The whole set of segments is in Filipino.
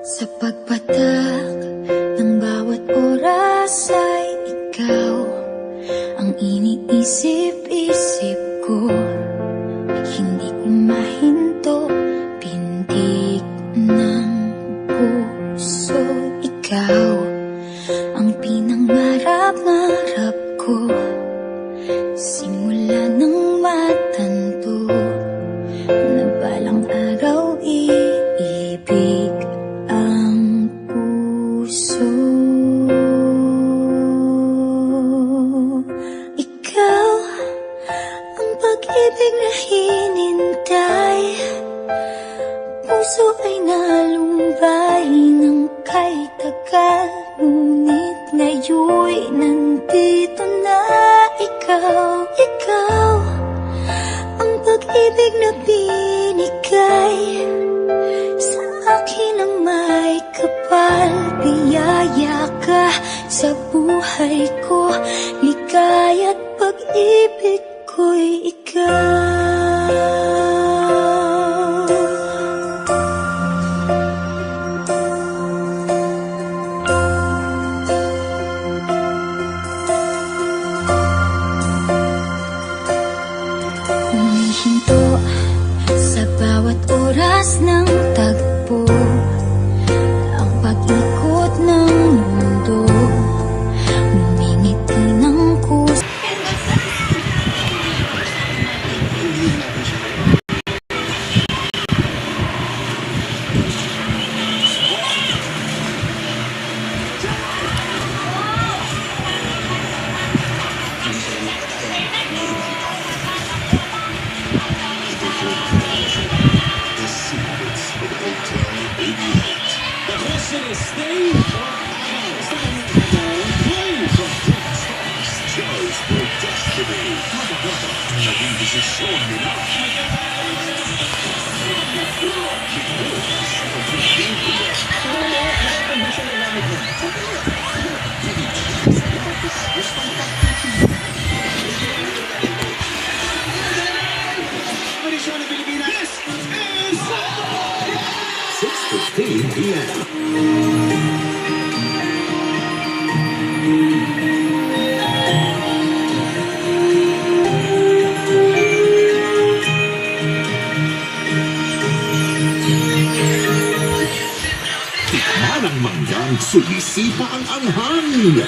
Sa pagpatak ng bawat oras ay ikaw ang iniisip-isip ko. Hindi ko mahinto, pintig ng puso. Ikaw ang pinangarap-ngarap ko, simula ng matanto na balang araw iibig ang puso. Ikaw ang pag-ibig na hinintay, puso ay nalumbay ng kay tagal, ngunit ngayon'y nandito na ikaw. Ikaw ang pag-ibig na binigay sa akin ang may kapal. Biyaya ka sa buhay ko, ligaya't pag-ibig ko'y ikaw. Humihinto sa bawat oras ng tagpo, ang pag-ikot ng mundo, ngumingiti ng kusa. Tikman ang manggang sumisipa ang anghang.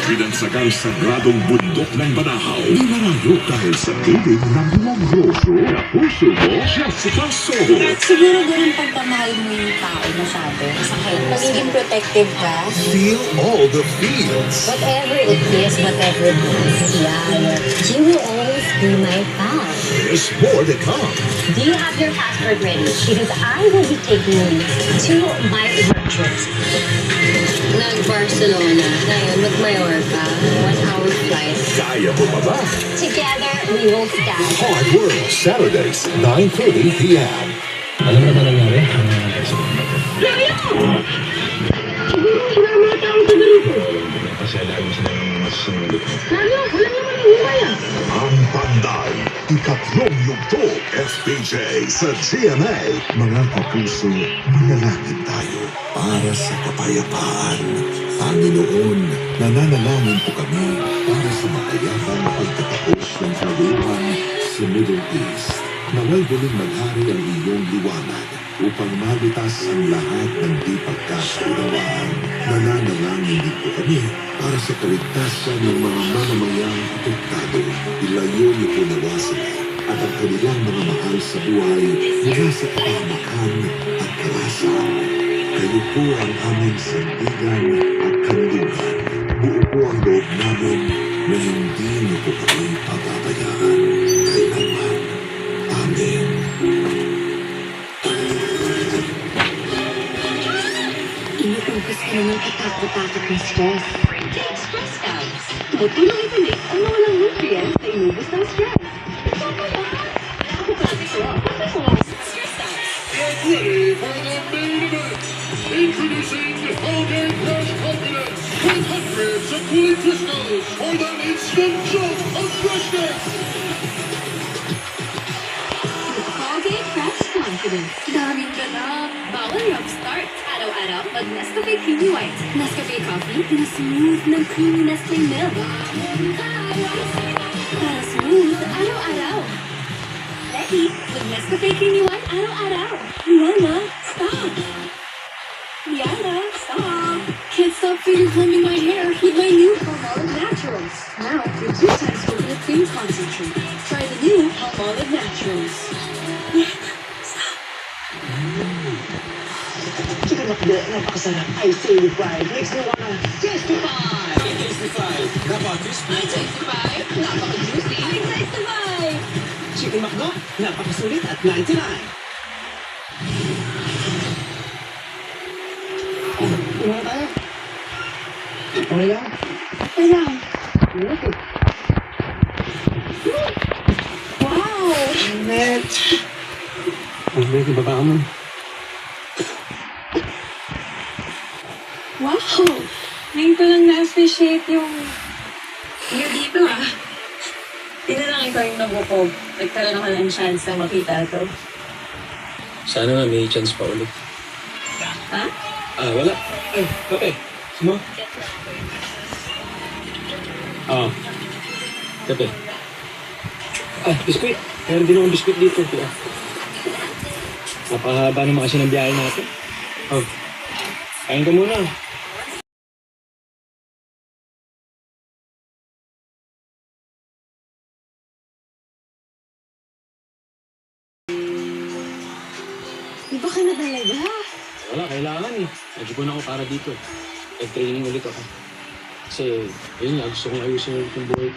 Pinagsagang sagradong bundok ng Banahaw, ninarayo dahil sa piling ng milagroso na puso mo, Jessica Soho. Siguro ganun pagkamahal mo yung tao masyado. Sakit. Magiging protective ka. Feel all the feels. Whatever it is, whatever it is, yeah. She will always be my pal. There's more to come. Do you have your passport ready? Because I will be taking you to my work trip. Nag-Barcelona. Ngayon, mag-Mayor ka. 1-hour flight. Kaya mo pa ba? Together, we will stand. Hard World, Saturdays, 9:30 p.m. Alam na ba nangyari? Siguro sinama taong taga rito. Kasi alam mo sila ng mas sumulit mo. Lalo, wala naman ang hukay ah. Ang Panday, ikatlong yugtog, FPJ sa GMA. Mga kapuso, manalangin tayo para sa kapayapaan. Panginoon, nananalangin po kami para sa makayapang pagtatapos ng kaluhan sa Middle East. Naway galing maghari ang iyong liwanag upang malutas ang lahat ng di pagkakaunawaan. Nananalangin din po kami para sa kaligtasan ng mga mamamayang apektado. Ilayo niyo po nawa sila at ang kanilang mga mahal sa buhay mula sa kapahamakan at karahasan. Kayo po ang aming sandigan at kanlungan. Buo po ang loob namin na hindi niyo po kami pababayaan kailanman. Amen. Inuugas ka naman katakot-takot ng stress. Take stress tabs. Tumutulong ito ang mawalang nutrients na inubos ng stress. Ito pa ba? Ako pa ito. Stress tabs. Get ready for the main event. Introducing Holger Crush Confidence. 100s of cooling crystals for the instant jump of freshness. Colgate Fresh Confidence. confidence. Daming ganap. Bawal rough start. Araw-araw, mag Nescafe Creamy White. Nescafe Coffee na smooth ng creamy Nestle milk. Para smooth, araw-araw. Ready? Mag Nescafe Creamy White, araw-araw. Rihanna, stop. Rihanna, stop. Can't stop finger combing my hair with my new Palmolive Naturals. Now, with 2 times coconut cream concentrate. Try the new Palmolive Naturals. Chicken makde, napakasarap. I say you fried. Makes me wanna testify. I testify. Napaka-juicy. I testify. Chicken McDo, napakasulit at 99. Ano tayo? Okay lang? Okay lang. Okay. Wow! Net. Net, ibaba ka mo. Wow! Ngayon ko lang na-appreciate yung view dito ah. Hindi na lang ikaw yung nagupog. Nagkaroon ako ng chance na makita ito. Sana nga may chance pa ulit. Ha? Wala. Ay, kape. Sino? Kape. Biskuit. Meron din akong biskuit dito. Napahaba naman kasi ng biyahe natin. Kain ka muna. Di ba ka na talaga? Wala, kailangan eh. Nag-ipon ako para dito. Nag-training ulit ako. Kasi, yun nga, gusto kong ayusin ulit yung buhay.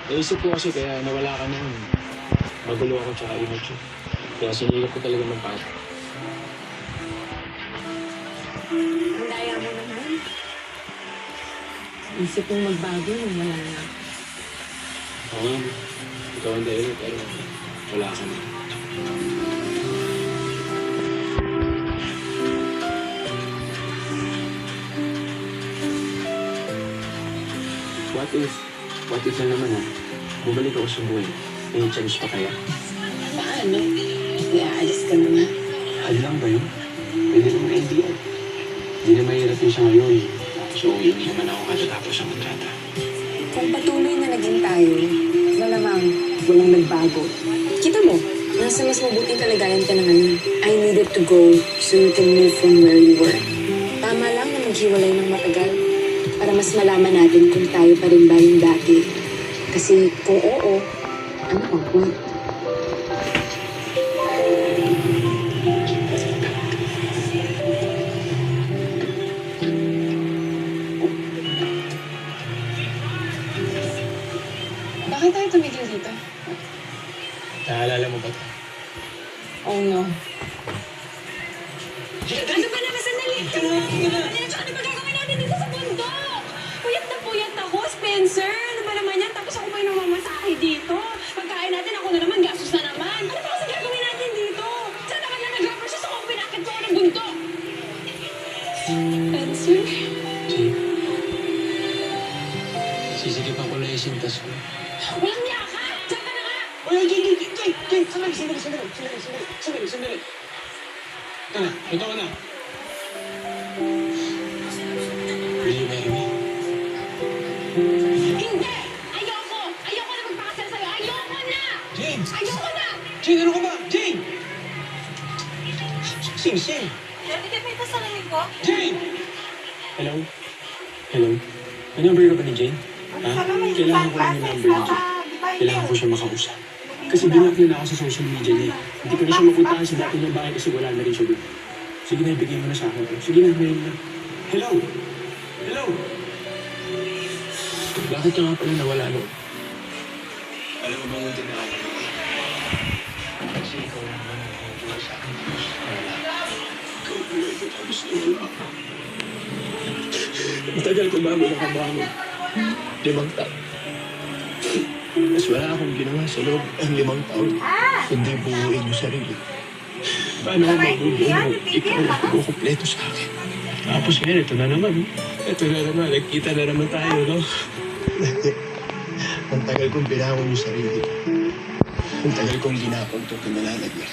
Naisip ko kasi kaya nawala ka noon. Magulo ako tsaka immature. Kaya sinilap ko talaga ng pata. Ang daya mo naman. Isip mong magbago nung wala na. Oo nga, ikaw ang dahilan pero wala ka na. What if na naman bumalik ako sa buhay. May chance pa kaya? Paano? I-aalis ka naman. Ano lang ba yun? Pwede naman NDO. Hindi na mahirap yun siya ngayon. So, uwi naman ako katatapos ang kontrata. Kung patuloy na naging tayo, malamang walang nagbago. Kita mo, nasa mas mabuting kalagayan ka na ngayon. I needed to go so you can move from where you were. Tama lang na maghiwalay ng matagal para mas malaman natin kung tayo pa rin ba yung dati. Kasi kung oo, ano ang point? Bakit tayo tumigil dito? Naalala mo ba ito? Oh no. Ano ba naman sandali? Ano ba gagawin natin dito sa bundok? Puyat na ako, Spencer. Ano ba naman yan? Tapos ako pa yung namamasahe dito. Pagkain natin, ako na naman, gastos na naman. Ano ba kasi gagawin natin dito? Sana naman lang nag-reverse ako pinakit ko ng bundok. Spencer? Sisigipan ko na yung sintas ko. Walang niya ka! Diyan ka na nga! Oy, Jay! Sandali. Tara, totoo na. Will you marry me? Hindi! Ayoko! Ayoko na magpakasal sa'yo! Ayoko na! Jane! Ayoko na! Jane, ano ka ba? Jane! Sing! Hindi ka pa salamin ko? Jane! Hello? May number ka ba ni Jane? Kailangan ko lang yung number ni Jane. Kailangan ko siya makausap. Kasi binlock niya na ako sa social media niya. Hindi ko na siya mapuntahan sa dati niyang bahay kasi wala na rin siya doon. Sige na, ibigay mo na sa akin. Sige na, ngayon na. Hello? Bakit ka nga pala nawala no? Alam mo bang yung tinawag ko? Kasi ikaw lang naman ang nagagawa sa akin. Ikaw pala ito tapos nawala ka. Ang tagal ko bago nakabangon. 5 taon. Mas wala akong ginawa sa loob ng 5 taon. Kundi buuin yung sarili. Paano ako mabubuo mo? Ikaw ang kukumpleto sa akin. Tapos ngayon, ito na naman. Nagkita na naman tayo, no? Ang tagal kong binangon yung sarili ko. Ang tagal kong ginapon itong kinalalagyan.